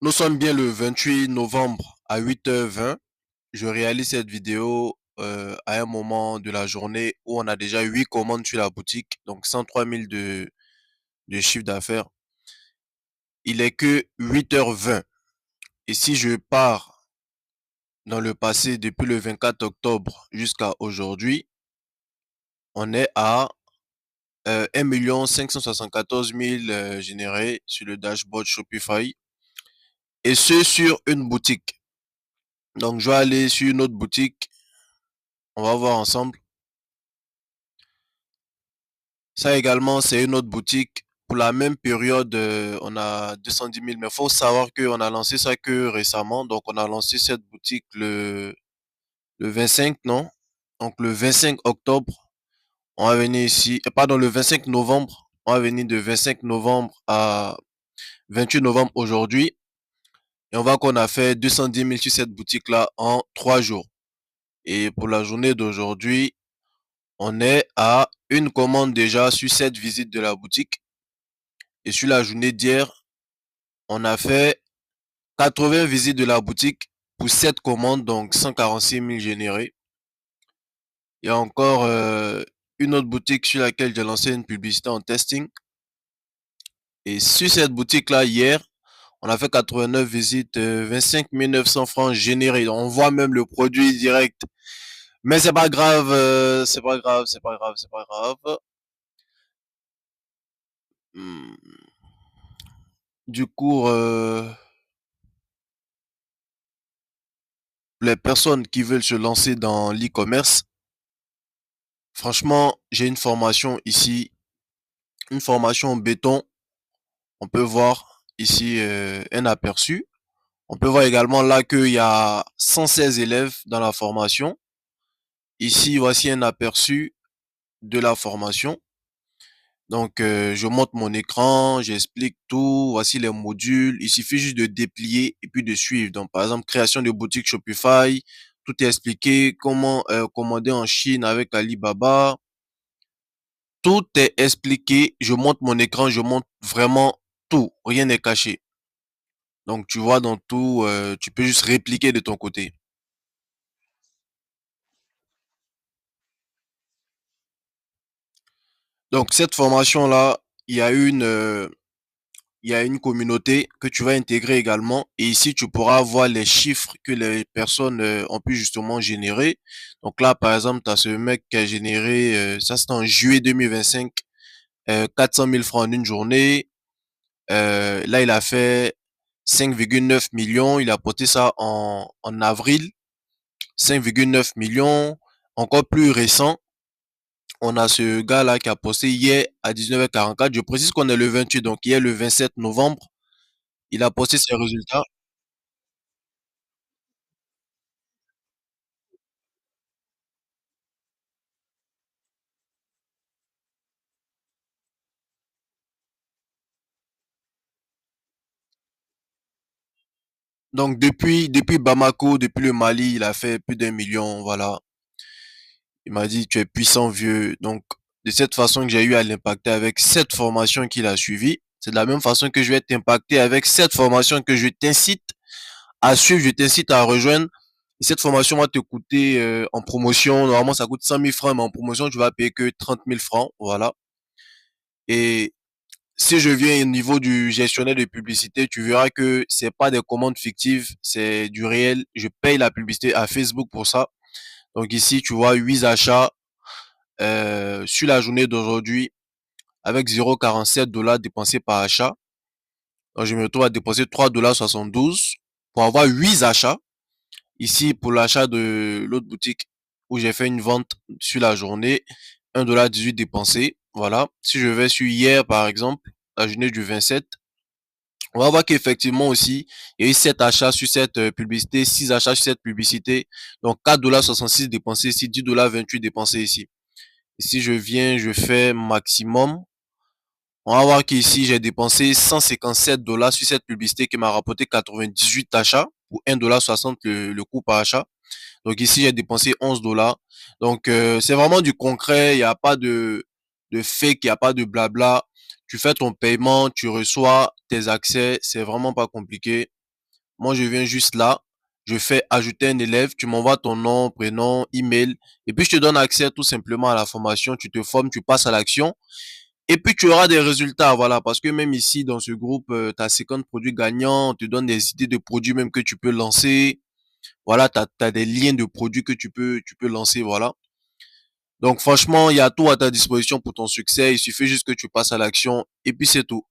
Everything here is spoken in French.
Nous sommes bien le 28 novembre à 8h20. Je réalise cette vidéo à un moment de la journée où on a déjà 8 commandes sur la boutique, donc 103 000 de chiffre d'affaires. Il est que 8h20. Et si je pars dans le passé depuis le 24 octobre jusqu'à aujourd'hui, on est à 1 574 000 générés sur le dashboard Shopify. Et ce sur une boutique. Donc je vais aller sur une autre boutique. On va voir ensemble. Ça également, c'est une autre boutique. Pour la même période, on a 210 000. Mais il faut savoir qu'on a lancé ça que récemment. Donc, on a lancé cette boutique le 25, non? Donc, le 25 octobre, on va venir ici. Pardon, le 25 novembre. On va venir de 25 novembre à 28 novembre aujourd'hui. Et on voit qu'on a fait 210 000 sur cette boutique-là en 3 jours. Et pour la journée d'aujourd'hui, on est à une commande déjà sur cette visite de la boutique. Et sur la journée d'hier, on a fait 80 visites de la boutique pour 7 commandes, donc 146 000 générés. Il y a encore une autre boutique sur laquelle j'ai lancé une publicité en testing. Et sur cette boutique-là, hier, on a fait 89 visites, 25 900 francs générés. On voit même le produit direct. Mais c'est pas grave, c'est pas grave, c'est pas grave, c'est pas grave. Hmm. Du coup, les personnes qui veulent se lancer dans l'e-commerce, franchement, j'ai une formation ici, une formation en béton. On peut voir ici un aperçu. On peut voir également là qu'il y a 116 élèves dans la formation. Ici, voici un aperçu de la formation. Donc, je monte mon écran, j'explique tout. Voici les modules. Il suffit juste de déplier et puis de suivre. Donc, par exemple, création de boutique Shopify. Tout est expliqué. Comment commander en Chine avec Alibaba. Tout est expliqué. Je monte mon écran, je monte vraiment tout. Rien n'est caché. Donc, tu vois, dans tout, tu peux juste répliquer de ton côté. Donc, cette formation-là, il y a une communauté que tu vas intégrer également. Et ici, tu pourras voir les chiffres que les personnes ont pu justement générer. Donc là, par exemple, tu as ce mec qui a généré, ça c'est en juillet 2025, 400 000 francs en une journée. Là, il a fait 5,9 millions. Il a porté ça en avril. 5,9 millions. Encore plus récent, on a ce gars-là qui a posté hier à 19h44. Je précise qu'on est le 28, donc hier le 27 novembre. Il a posté ses résultats. Donc depuis Bamako, depuis le Mali, il a fait plus d'1 million. Voilà. Il m'a dit, tu es puissant vieux. Donc de cette façon que j'ai eu à l'impacter avec cette formation qu'il a suivie, c'est de la même façon que je vais t'impacter avec cette formation que je t'incite à suivre, je t'incite à rejoindre. Et cette formation va te coûter en promotion, normalement ça coûte 100 000 francs, mais en promotion tu vas payer que 30 000 francs. Voilà. Et si je viens au niveau du gestionnaire de publicité, tu verras que c'est pas des commandes fictives, c'est du réel. Je paye la publicité à Facebook pour ça. Donc ici, tu vois 8 achats sur la journée d'aujourd'hui avec 0,47 dollars dépensés par achat. Donc je me retrouve à dépenser 3,72 pour avoir 8 achats. Ici, pour l'achat de l'autre boutique où j'ai fait une vente sur la journée, 1,18 dépensé. Voilà. Si je vais sur hier, par exemple, la journée du 27, on va voir qu'effectivement aussi, il y a eu 7 achats sur cette publicité, 6 achats sur cette publicité. Donc 4,66 dépensés ici, 10,28 dépensés ici. Et si je viens, je fais maximum. On va voir qu'ici, j'ai dépensé 157 dollars sur cette publicité qui m'a rapporté 98 achats pour 1,60 le coût par achat. Donc ici, j'ai dépensé 11 dollars. Donc c'est vraiment du concret. Il n'y a pas de fake, il n'y a pas de blabla. Tu fais ton paiement, tu reçois tes accès. C'est vraiment pas compliqué. Moi, je viens juste là, je fais ajouter un élève, tu m'envoies ton nom, prénom, email, et puis je te donne accès tout simplement à la formation, tu te formes, tu passes à l'action, et puis tu auras des résultats, voilà, parce que même ici, dans ce groupe, tu as 50 produits gagnants, on te donne des idées de produits même que tu peux lancer, voilà, t'as des liens de produits que tu peux lancer, voilà. Donc franchement, il y a tout à ta disposition pour ton succès, il suffit juste que tu passes à l'action, et puis c'est tout.